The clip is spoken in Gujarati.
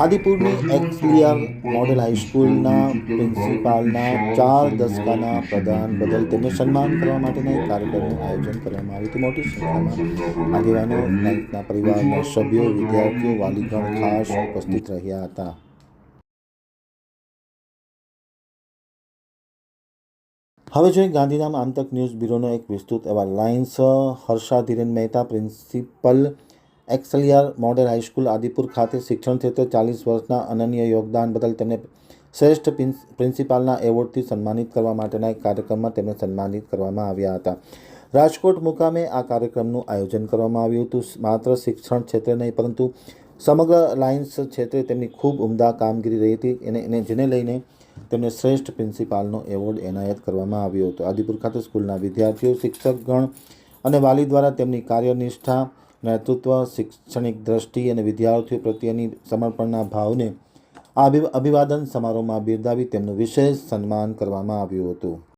આદિપુરની એક્સલિયર મોડેલ હાઈસ્કૂલના પ્રિન્સિપાલના 4 દશકાના પ્રદાન બદલ તેમને સન્માન કરવા માટેના એક કાર્યક્રમનું આયોજન કરવામાં આવ્યું હતું. મોટી સંખ્યામાં આગેવાનો, નાયકના પરિવારના સભ્યો, વિદ્યાર્થીઓ, વાલીગણ ખાસ ઉપસ્થિત રહ્યા હતા. હવે જોઈએ ગાંધીધામ આમતક ન્યૂઝ બ્યુરોનો એક વિસ્તૃત અહેવાલ. Lions Harshadhiren Mehta, principal, excelsior model high school Adipur ખાતે શિક્ષણ ક્ષેત્રે 40 વર્ષના અનન્ય યોગદાન બદલ તેમને શ્રેષ્ઠ પ્રિન્સિપાલના એવોર્ડથી સન્માનિત કરવા માટેના એક કાર્યક્રમમાં તેમને સન્માનિત કરવામાં આવ્યા હતા. રાજકોટ મુકામે આ કાર્યક્રમનું આયોજન કરવામાં આવ્યું હતું. માત્ર શિક્ષણ ક્ષેત્રે નહીં પરંતુ સમગ્ર લાયન્સ ક્ષેત્રે તેમની ખૂબ ઉમદા કામગીરી રહી હતી જેને લઈને તેમને શ્રેષ્ઠ પ્રિન્સિપાલનો એવોર્ડ એનાયત કરવામાં આવ્યો હતો. આદિપુર ખાતે સ્કૂલના વિદ્યાર્થીઓ, શિક્ષકગણ અને વાલી દ્વારા તેમની કાર્યનિષ્ઠા, નેતૃત્વ, શૈક્ષણિક દ્રષ્ટિ અને વિદ્યાર્થીઓ પ્રત્યેની સમર્પણના ભાવને આ અભિવાદન સમારોહમાં બિરદાવી તેમનું વિશેષ સન્માન કરવામાં આવ્યું હતું.